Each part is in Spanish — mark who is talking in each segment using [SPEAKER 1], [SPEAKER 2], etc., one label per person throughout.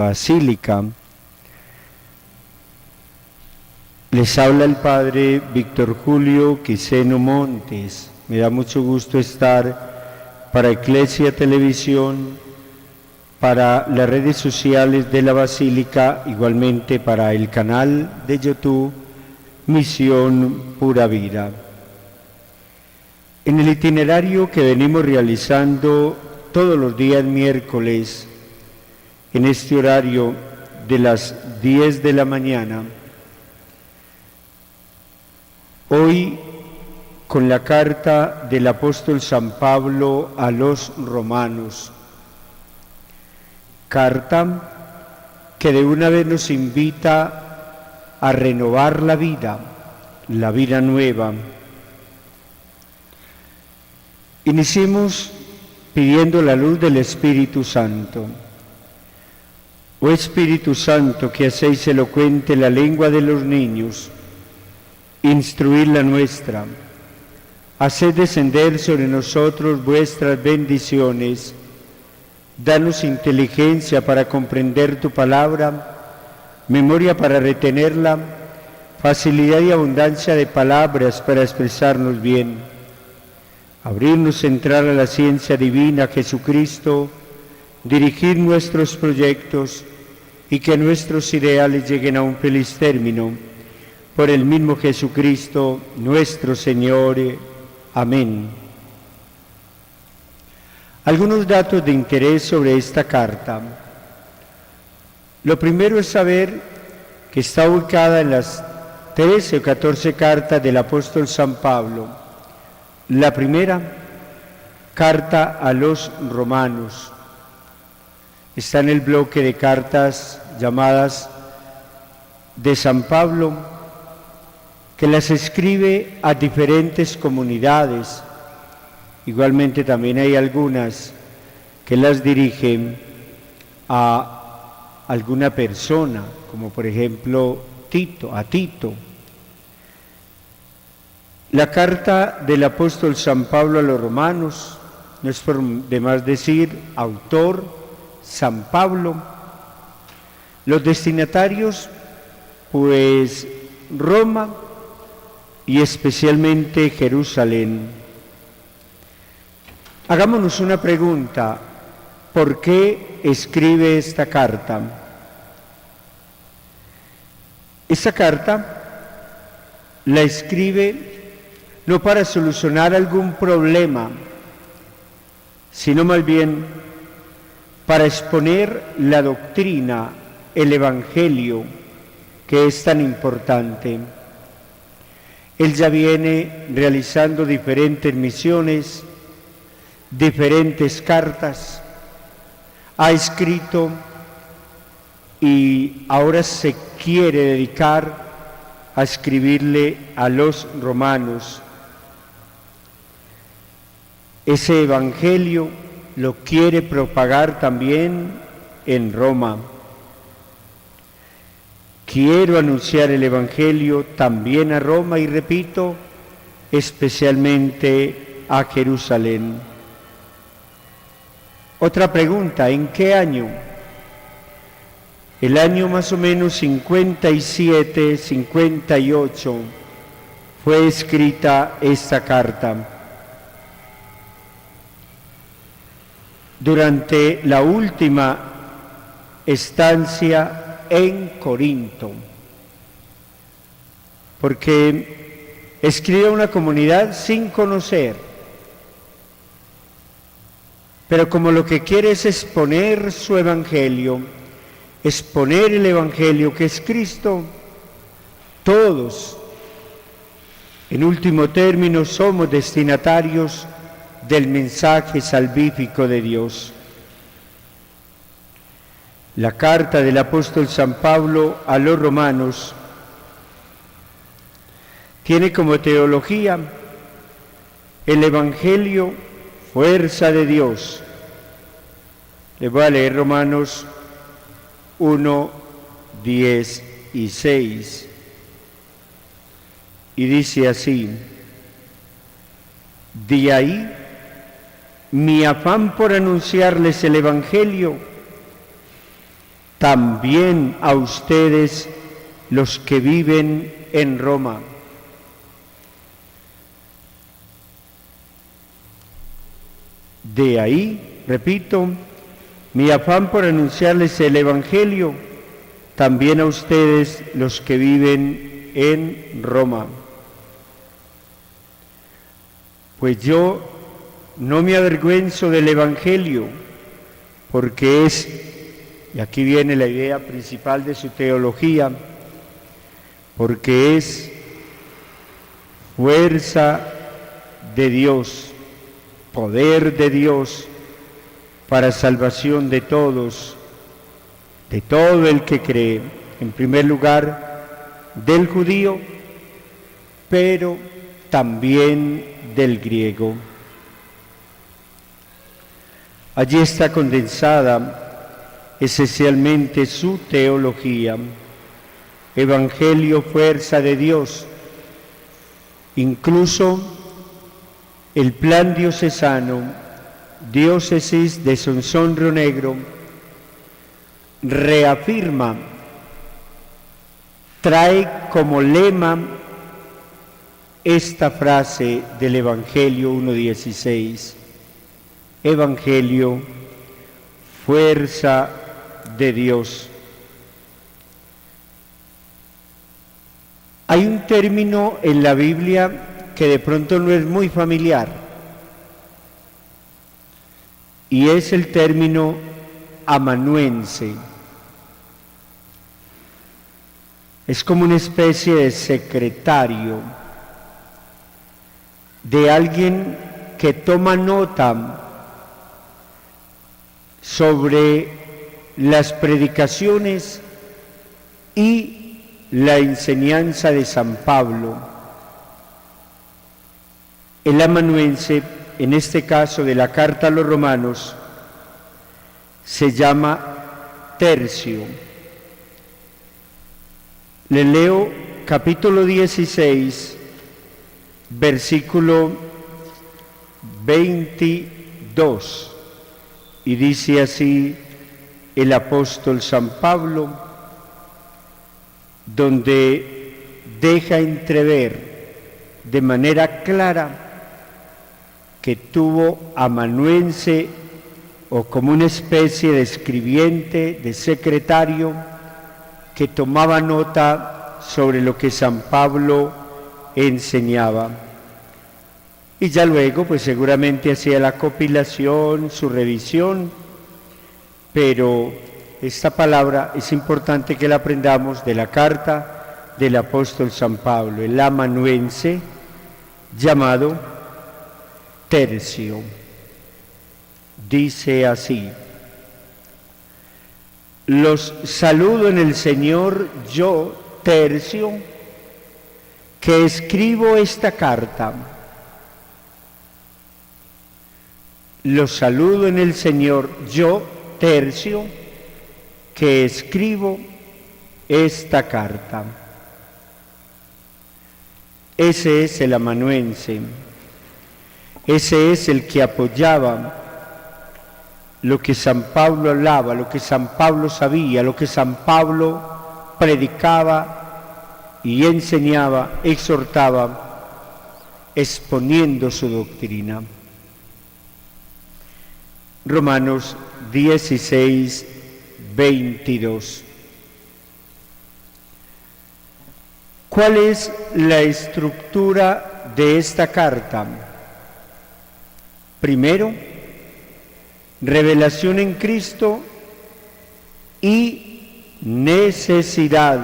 [SPEAKER 1] Basílica. Les habla el Padre Víctor Julio Quiseno Montes. Me da mucho gusto estar para Eclesia Televisión, para las redes sociales de la Basílica, igualmente para el canal de YouTube Misión Pura Vida. En el itinerario que venimos realizando todos los días miércoles, en este horario de las 10 de la mañana, hoy con la carta del apóstol San Pablo a los romanos, carta que de una vez nos invita a renovar la vida nueva. Iniciemos pidiendo la luz del Espíritu Santo. Oh Espíritu Santo, que hacéis elocuente la lengua de los niños, instruid la nuestra. Haced descender sobre nosotros vuestras bendiciones. Danos inteligencia para comprender tu palabra, memoria para retenerla, facilidad y abundancia de palabras para expresarnos bien. Abrirnos a entrar a la ciencia divina, Jesucristo, dirigir nuestros proyectos y que nuestros ideales lleguen a un feliz término. Por el mismo Jesucristo, nuestro Señor. Amén. Algunos datos de interés sobre esta carta. Lo primero es saber que está ubicada en las 13 o 14 cartas del apóstol San Pablo. La primera, carta a los romanos. Está en el bloque de cartas llamadas de San Pablo, que las escribe a diferentes comunidades. Igualmente también hay algunas que las dirigen a alguna persona, como por ejemplo a Tito. La carta del apóstol San Pablo a los romanos, no es por demás decir, autor San Pablo. Los destinatarios, pues Roma y especialmente Jerusalén. Hagámonos una pregunta: ¿por qué escribe esta carta? Esta carta la escribe no para solucionar algún problema, sino más bien para exponer la doctrina, el Evangelio, que es tan importante. Él ya viene realizando diferentes misiones, diferentes cartas, ha escrito y ahora se quiere dedicar a escribirle a los romanos. Ese Evangelio lo quiere propagar también en Roma. Quiero anunciar el Evangelio también a Roma y, repito, especialmente a Jerusalén. Otra pregunta: ¿en qué año? El año más o menos 57, 58 fue escrita esta carta. Durante la última estancia en Corinto, porque escribe a una comunidad sin conocer, pero como lo que quiere es exponer su Evangelio, exponer el Evangelio que es Cristo, todos, en último término, somos destinatarios del mensaje salvífico de Dios. La carta del apóstol San Pablo a los romanos tiene como teología el Evangelio, fuerza de Dios. Les voy a leer Romanos 1, 10 y 6. Y dice así: de ahí mi afán por anunciarles el Evangelio, también a ustedes los que viven en Roma. De ahí, repito, mi afán por anunciarles el Evangelio, también a ustedes los que viven en Roma. Pues yo no me avergüenzo del Evangelio, porque es, y aquí viene la idea principal de su teología, porque es fuerza de Dios, poder de Dios para salvación de todos, de todo el que cree, en primer lugar del judío, pero también del griego. Allí está condensada esencialmente su teología. Evangelio, fuerza de Dios. Incluso el plan diocesano, diócesis de Sonsón Río Negro, reafirma, trae como lema esta frase del Evangelio 1:16. Evangelio, fuerza de Dios. Hay un término en la Biblia que de pronto no es muy familiar, y es el término amanuense. Es como una especie de secretario, de alguien que toma nota sobre las predicaciones y la enseñanza de San Pablo. El amanuense, en este caso de la carta a los romanos, se llama tercio. Le leo capítulo 16, versículo 22. Y dice así el apóstol San Pablo, donde deja entrever de manera clara que tuvo amanuense o como una especie de escribiente, de secretario, que tomaba nota sobre lo que San Pablo enseñaba. Y ya luego, pues seguramente hacía la compilación, su revisión, pero esta palabra es importante que la aprendamos de la carta del apóstol San Pablo, el amanuense, llamado tercio. Dice así: los saludo en el Señor, yo, tercio, que escribo esta carta. Los saludo en el Señor, yo, tercio, que escribo esta carta. Ese es el amanuense, ese es el que apoyaba lo que San Pablo hablaba, lo que San Pablo sabía, lo que San Pablo predicaba y enseñaba, exhortaba, exponiendo su doctrina. Romanos 16, 22. ¿Cuál es la estructura de esta carta? Primero, revelación en Cristo y necesidad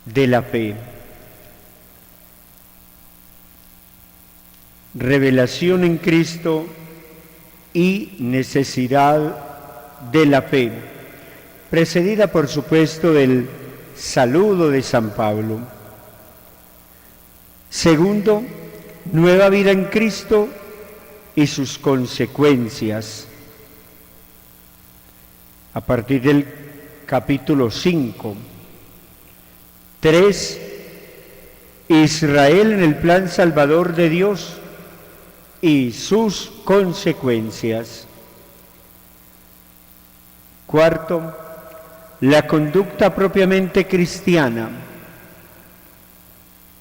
[SPEAKER 1] de la fe. Revelación en Cristo y necesidad de la fe, precedida por supuesto del saludo de San Pablo. Segundo, nueva vida en Cristo y sus consecuencias. A partir del capítulo 5. 3. Israel en el plan salvador de Dios y sus consecuencias. Cuarto, la conducta propiamente cristiana.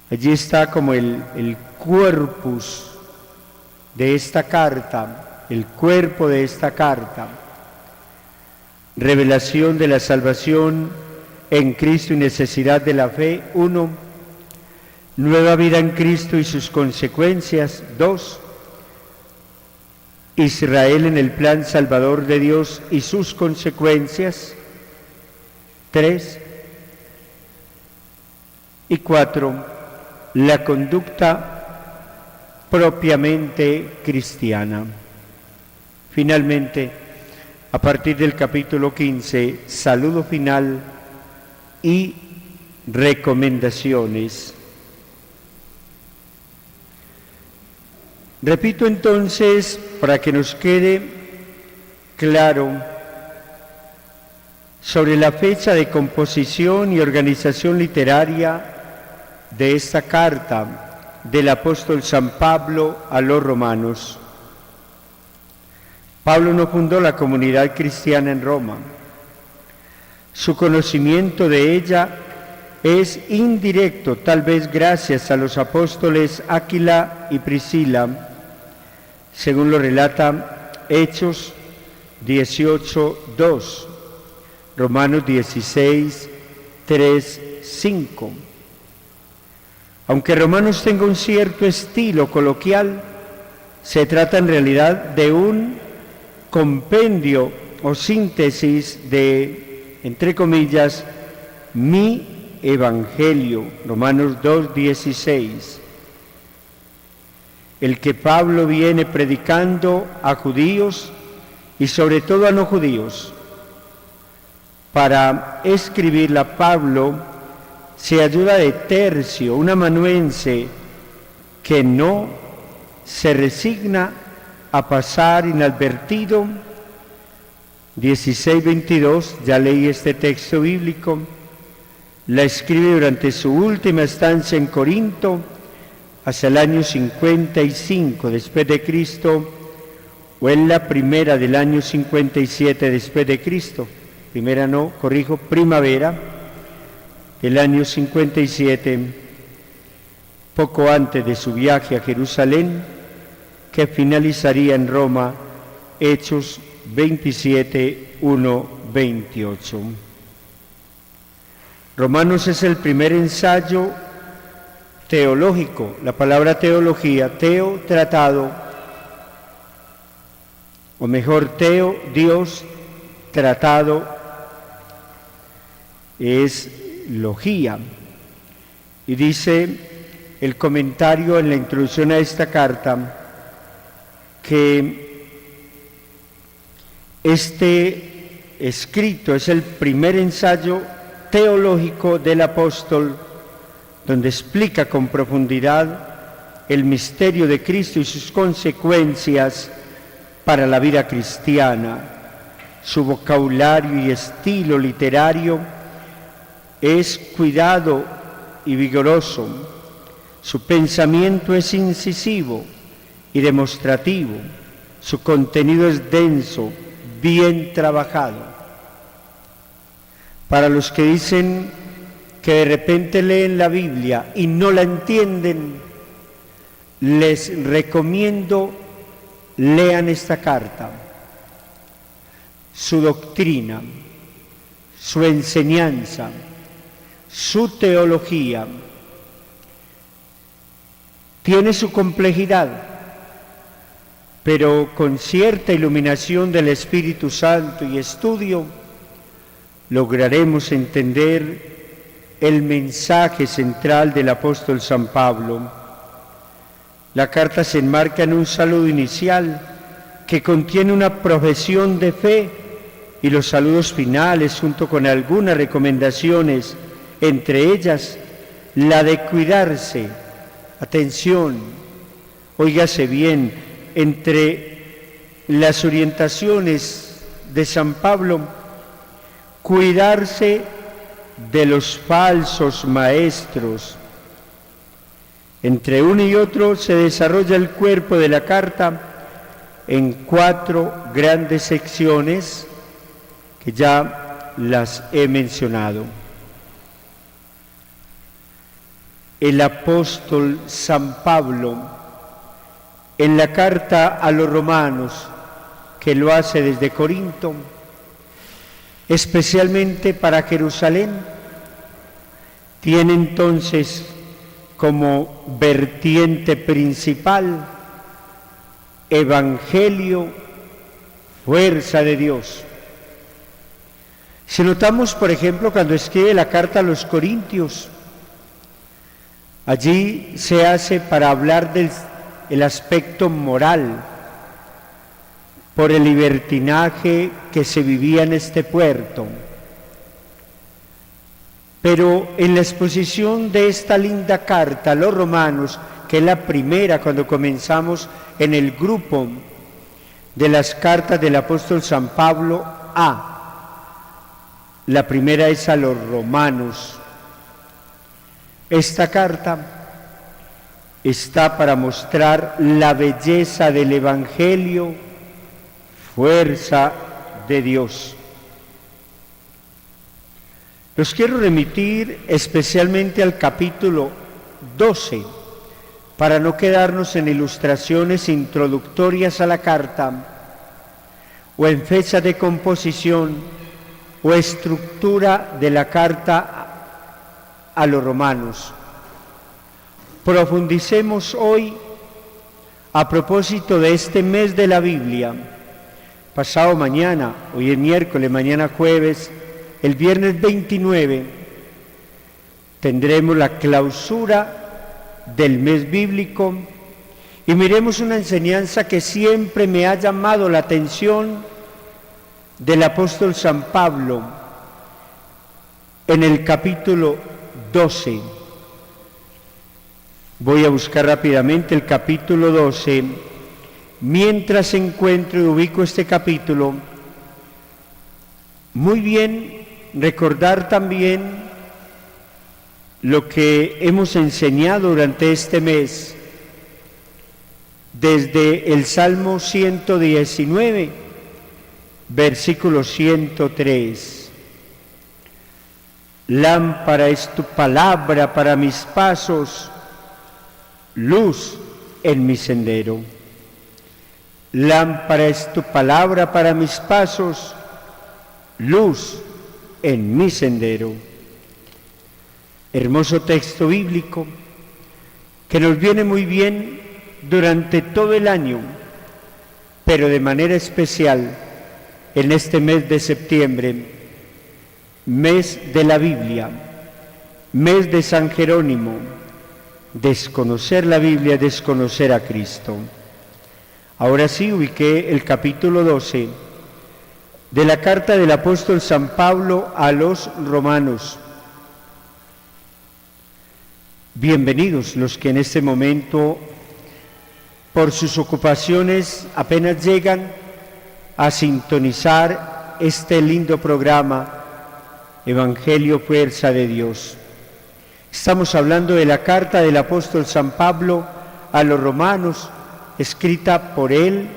[SPEAKER 1] Allí está como el corpus de esta carta, el cuerpo de esta carta. Revelación de la salvación en Cristo y necesidad de la fe. 1. Nueva vida en Cristo y sus consecuencias. 2. Israel en el plan salvador de Dios y sus consecuencias. 3. Y 4. La conducta propiamente cristiana. Finalmente, a partir del capítulo 15, saludo final y recomendaciones. Repito entonces, para que nos quede claro, sobre la fecha de composición y organización literaria de esta carta del apóstol San Pablo a los romanos. Pablo no fundó la comunidad cristiana en Roma. Su conocimiento de ella es indirecto, tal vez gracias a los apóstoles Áquila y Priscila, según lo relata Hechos 18:2, Romanos 16:3-5. Aunque Romanos tenga un cierto estilo coloquial, se trata en realidad de un compendio o síntesis de, entre comillas, mi evangelio, Romanos 2:16, el que Pablo viene predicando a judíos y sobre todo a no judíos. Para escribirla, Pablo se ayuda de Tercio, un amanuense que no se resigna a pasar inadvertido. 16:22, ya leí este texto bíblico, la escribe durante su última estancia en Corinto, hacia el año 55 después de Cristo, o en la primera del año 57 después de Cristo, primavera del año 57, poco antes de su viaje a Jerusalén, que finalizaría en Roma, Hechos 27:1-28. Romanos es el primer ensayo teológico. La palabra teología, teo, tratado, o mejor, teo, Dios, tratado, es logía. Y dice el comentario en la introducción a esta carta que este escrito es el primer ensayo teológico del apóstol, donde explica con profundidad el misterio de Cristo y sus consecuencias para la vida cristiana. Su vocabulario y estilo literario es cuidado y vigoroso. Su pensamiento es incisivo y demostrativo. Su contenido es denso, bien trabajado. Para los que dicen que de repente leen la Biblia y no la entienden, les recomiendo lean esta carta. Su doctrina, su enseñanza, su teología tiene su complejidad, pero con cierta iluminación del Espíritu Santo y estudio lograremos entender el mensaje central del apóstol San Pablo. La carta se enmarca en un saludo inicial que contiene una profesión de fe y los saludos finales, junto con algunas recomendaciones, entre ellas la de cuidarse. Atención, óigase bien, entre las orientaciones de San Pablo, cuidarse de los falsos maestros. Entre uno y otro se desarrolla el cuerpo de la carta en 4 grandes secciones que ya las he mencionado. El apóstol San Pablo, en la carta a los romanos, que lo hace desde Corinto, especialmente para Jerusalén, tiene entonces como vertiente principal Evangelio, fuerza de Dios. Si notamos, por ejemplo, cuando escribe la carta a los Corintios, allí se hace para hablar del aspecto moral, por el libertinaje que se vivía en este puerto. Pero en la exposición de esta linda carta a los romanos, que es la primera cuando comenzamos en el grupo de las cartas del apóstol San Pablo la primera es a los romanos. Esta carta está para mostrar la belleza del Evangelio, fuerza de Dios. Los quiero remitir especialmente al capítulo 12, para no quedarnos en ilustraciones introductorias a la carta, o en fecha de composición, o estructura de la carta a los romanos. Profundicemos hoy a propósito de este mes de la Biblia. Pasado mañana, hoy es miércoles, mañana jueves, el viernes 29, tendremos la clausura del mes bíblico y miremos una enseñanza que siempre me ha llamado la atención del apóstol San Pablo en el capítulo 12. Voy a buscar rápidamente el capítulo 12. Mientras encuentro y ubico este capítulo, muy bien recordar también lo que hemos enseñado durante este mes, desde el Salmo 119, versículo 103. Lámpara es tu palabra para mis pasos, luz en mi sendero. Lámpara es tu palabra para mis pasos, luz en mi sendero. Hermoso texto bíblico que nos viene muy bien durante todo el año, pero de manera especial en este mes de septiembre, mes de la Biblia, mes de San Jerónimo. Desconocer la Biblia, desconocer a Cristo. Ahora sí, ubiqué el capítulo 12 de la carta del apóstol San Pablo a los romanos. Bienvenidos los que en este momento, por sus ocupaciones, apenas llegan a sintonizar este lindo programa, Evangelio, fuerza de Dios. Estamos hablando de la carta del apóstol San Pablo a los romanos, escrita por él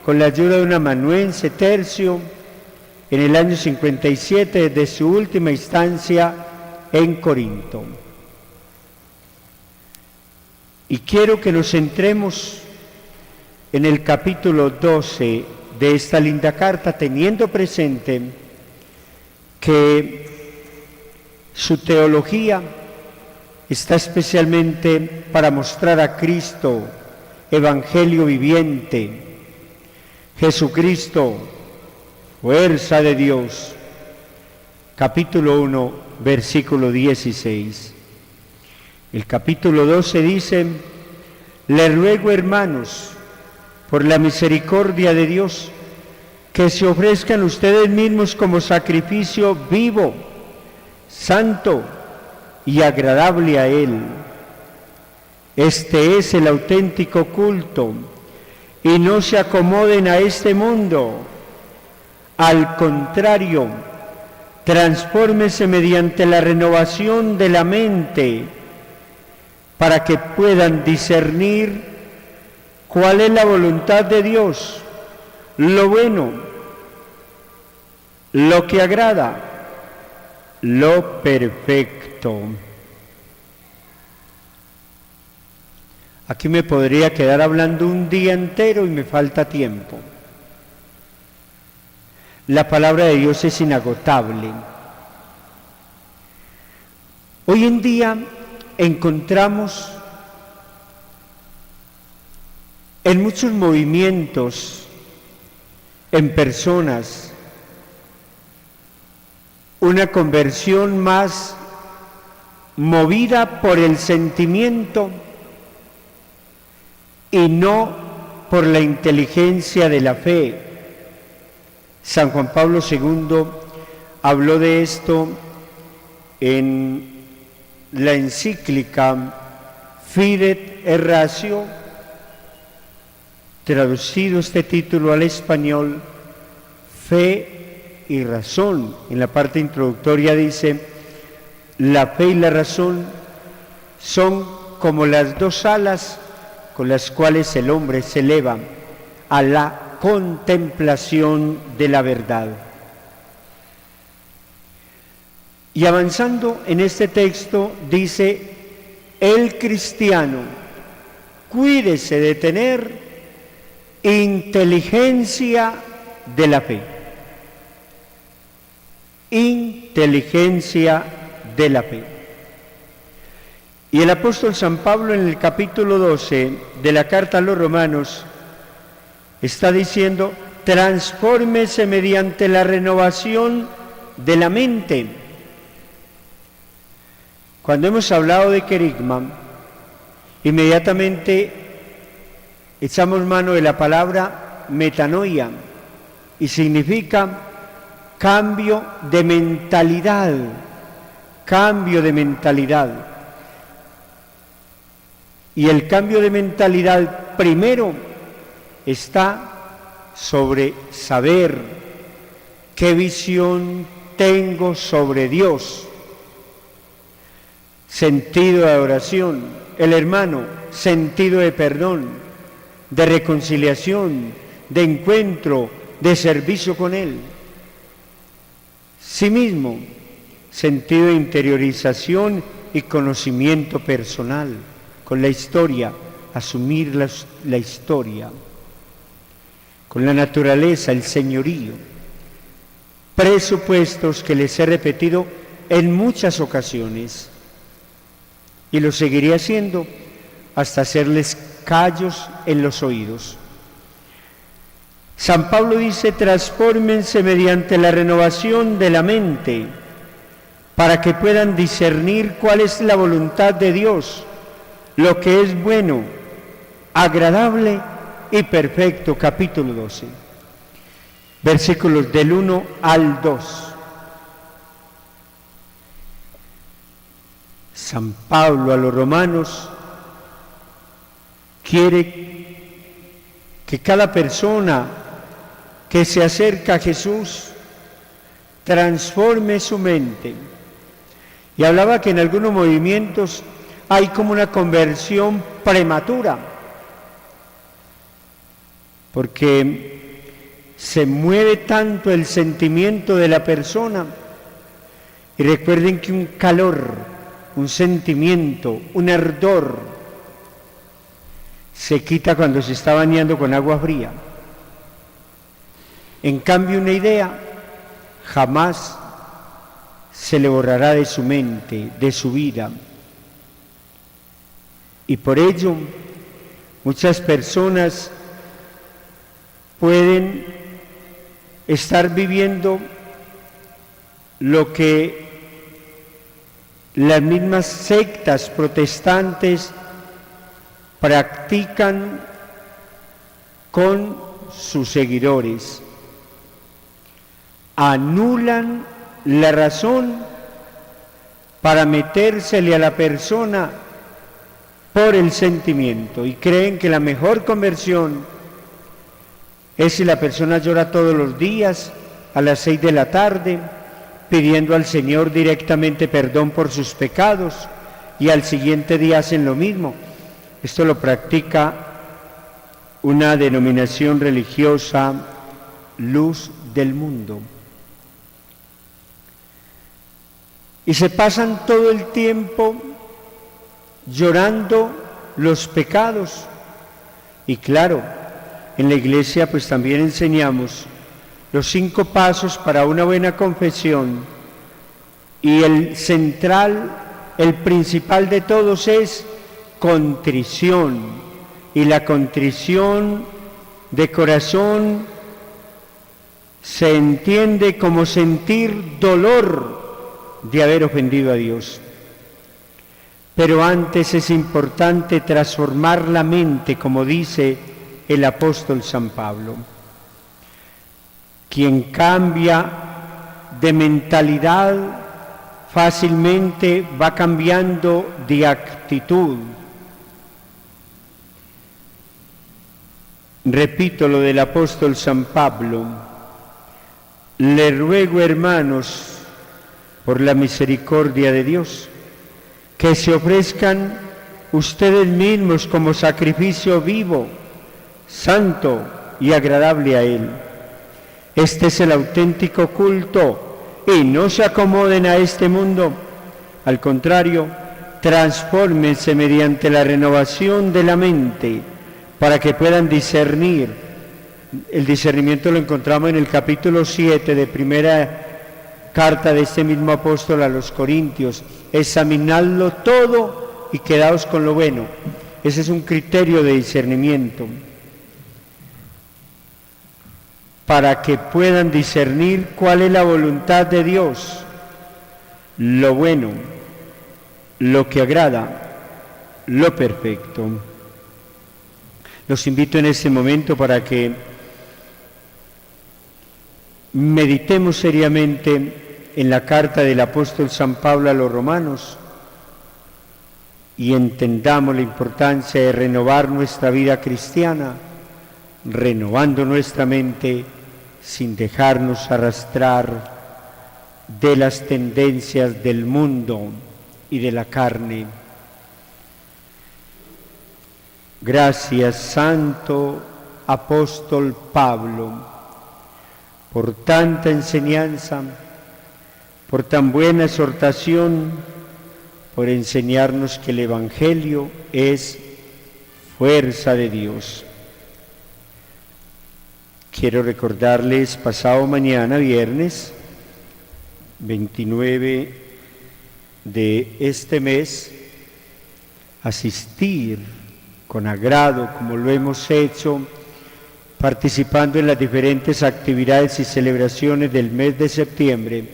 [SPEAKER 1] con la ayuda de un amanuense tercio en el año 57 de su última instancia en Corinto. Y quiero que nos centremos en el capítulo 12 de esta linda carta, teniendo presente que su teología está especialmente para mostrar a Cristo, Evangelio viviente, Jesucristo, fuerza de Dios. Capítulo 1, versículo 16. El capítulo 12 dice: les ruego, hermanos, por la misericordia de Dios, que se ofrezcan ustedes mismos como sacrificio vivo, santo y agradable a Él. Este es el auténtico culto, y no se acomoden a este mundo. Al contrario, transfórmese mediante la renovación de la mente, para que puedan discernir cuál es la voluntad de Dios, lo bueno, lo que agrada, lo perfecto. Aquí me podría quedar hablando un día entero y me falta tiempo. La palabra de Dios es inagotable. Hoy en día encontramos en muchos movimientos, en personas, una conversión más movida por el sentimiento y no por la inteligencia de la fe. San Juan Pablo II habló de esto en la encíclica Fidet et Ratio, traducido este título al español, Fe y Razón. En la parte introductoria dice: la fe y la razón son como las dos alas con las cuales el hombre se eleva a la contemplación de la verdad. Y avanzando en este texto dice: el cristiano cuídese de tener inteligencia de la fe. Inteligencia de la fe. Y el apóstol San Pablo en el capítulo 12 de la carta a los Romanos está diciendo: transfórmese mediante la renovación de la mente. Cuando hemos hablado de querigma, inmediatamente echamos mano de la palabra metanoia y significa cambio de mentalidad, cambio de mentalidad. Y el cambio de mentalidad primero está sobre saber qué visión tengo sobre Dios. Sentido de adoración, el hermano, sentido de perdón, de reconciliación, de encuentro, de servicio con Él. Sí mismo, sentido de interiorización y conocimiento personal, con la historia, asumir la historia, con la naturaleza, el señorío. Presupuestos que les he repetido en muchas ocasiones. Y lo seguiré haciendo hasta hacerles callos en los oídos. San Pablo dice: transfórmense mediante la renovación de la mente, para que puedan discernir cuál es la voluntad de Dios, lo que es bueno, agradable y perfecto. Capítulo 12, versículos del 1 al 2. San Pablo a los romanos quiere que cada persona que se acerca a Jesús transforme su mente. Y hablaba que en algunos movimientos hay como una conversión prematura, porque se mueve tanto el sentimiento de la persona. Y recuerden que un calor, un sentimiento, un ardor, se quita cuando se está bañando con agua fría. En cambio, una idea jamás se le borrará de su mente, de su vida. Y por ello, muchas personas pueden estar viviendo lo que las mismas sectas protestantes practican con sus seguidores. Anulan la razón para metérsele a la persona por el sentimiento y creen que la mejor conversión es si la persona llora todos los días a las 6 de la tarde, pidiendo al Señor directamente perdón por sus pecados, y al siguiente día hacen lo mismo. Esto lo practica una denominación religiosa, Luz del Mundo. y se pasan todo el tiempo llorando los pecados. Y claro, en la iglesia pues también enseñamos los 5 pasos para una buena confesión, y el central, el principal de todos es contrición, y la contrición de corazón se entiende como sentir dolor de haber ofendido a Dios. Pero antes es importante transformar la mente, como dice el apóstol San Pablo. Quien cambia de mentalidad fácilmente va cambiando de actitud. Repito lo del apóstol San Pablo: le ruego, hermanos, por la misericordia de Dios, que se ofrezcan ustedes mismos como sacrificio vivo, santo y agradable a Él. Este es el auténtico culto, y no se acomoden a este mundo. Al contrario, transfórmense mediante la renovación de la mente para que puedan discernir. El discernimiento lo encontramos en el capítulo 7 de primera carta de este mismo apóstol a los Corintios: examinadlo todo y quedaos con lo bueno. Ese es un criterio de discernimiento, para que puedan discernir cuál es la voluntad de Dios, lo bueno, lo que agrada, lo perfecto. Los invito en este momento para que meditemos seriamente en la carta del apóstol San Pablo a los romanos y entendamos la importancia de renovar nuestra vida cristiana, renovando nuestra mente sin dejarnos arrastrar de las tendencias del mundo y de la carne. Gracias, Santo Apóstol Pablo, por tanta enseñanza, por tan buena exhortación, por enseñarnos que el Evangelio es fuerza de Dios. Quiero recordarles, pasado mañana, viernes 29 de este mes, asistir con agrado, como lo hemos hecho, participando en las diferentes actividades y celebraciones del mes de septiembre,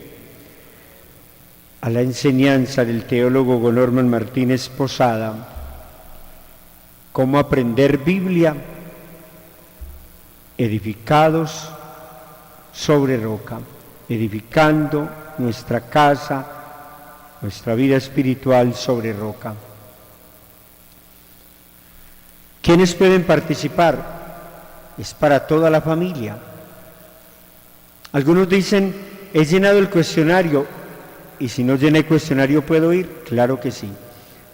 [SPEAKER 1] a la enseñanza del teólogo Norman Martínez Posada, cómo aprender Biblia edificados sobre roca, edificando nuestra casa, nuestra vida espiritual sobre roca. ¿Quiénes pueden participar? Es para toda la familia. Algunos dicen: he llenado el cuestionario, y si no llené el cuestionario, ¿puedo ir? Claro que sí.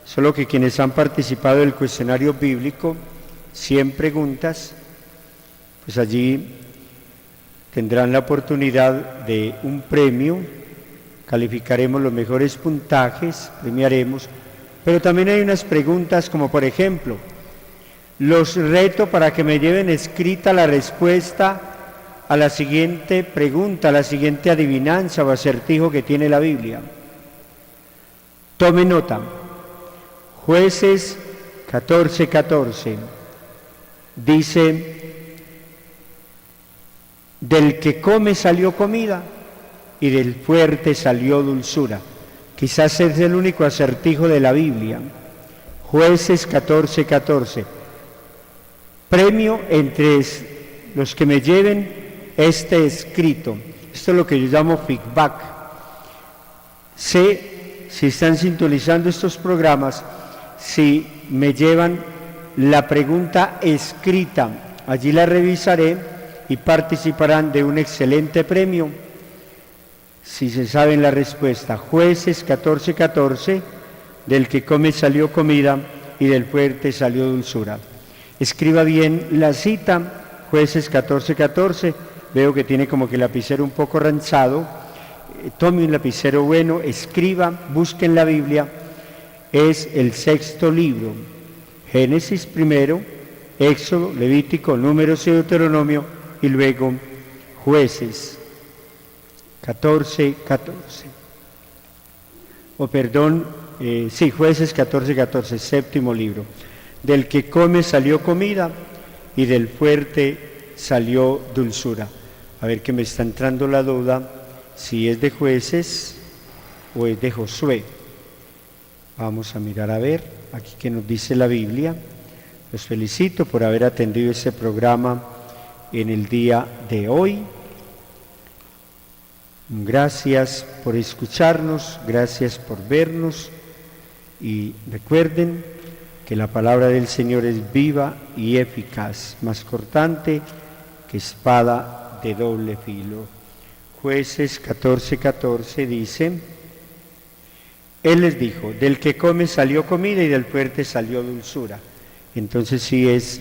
[SPEAKER 1] Solo que quienes han participado del cuestionario bíblico, 100 preguntas, pues allí tendrán la oportunidad de un premio. Calificaremos los mejores puntajes, premiaremos, pero también hay unas preguntas como, por ejemplo, los reto para que me lleven escrita la respuesta a la siguiente pregunta, a la siguiente adivinanza o acertijo que tiene la Biblia. Tome nota. Jueces 14:14 dice: del que come salió comida y del fuerte salió dulzura. Quizás es el único acertijo de la Biblia. Jueces 14:14. Premio entre los que me lleven este escrito. Esto es lo que yo llamo feedback. Sé, si están sintonizando estos programas, si me llevan la pregunta escrita, allí la revisaré y participarán de un excelente premio. Si se saben la respuesta, Jueces 14:14, del que come salió comida y del fuerte salió dulzura. Escriba bien la cita, Jueces 14:14, veo que tiene como que el lapicero un poco ranzado, tome un lapicero bueno, escriba, busque en la Biblia, es el 6º libro, Génesis primero, Éxodo, Levítico, Números y Deuteronomio, y luego Jueces 14. Jueces 14, 7º libro. Del que come salió comida y del fuerte salió dulzura. A ver, que me está entrando la duda si es de Jueces o es de Josué. Vamos a mirar a ver aquí que nos dice la Biblia. Los felicito por haber atendido este programa en el día de hoy. Gracias por escucharnos, gracias por vernos, y recuerden que la palabra del Señor es viva y eficaz, más cortante que espada de doble filo. Jueces 14 dice: Él les dijo, del que come salió comida y del fuerte salió dulzura. Entonces sí es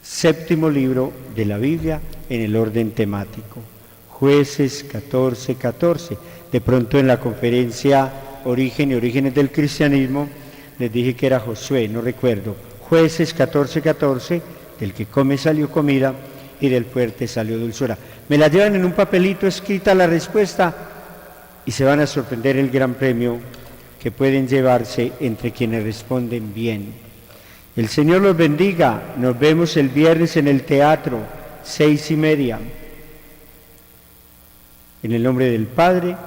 [SPEAKER 1] 7º libro de la Biblia en el orden temático. Jueces 14. De pronto en la conferencia Origen y Orígenes del Cristianismo les dije que era Josué, no recuerdo. Jueces 14, del que come salió comida y del fuerte salió dulzura. Me la llevan en un papelito escrita la respuesta y se van a sorprender el gran premio que pueden llevarse entre quienes responden bien. El Señor los bendiga. Nos vemos el viernes en el teatro, 6:30. En el nombre del Padre,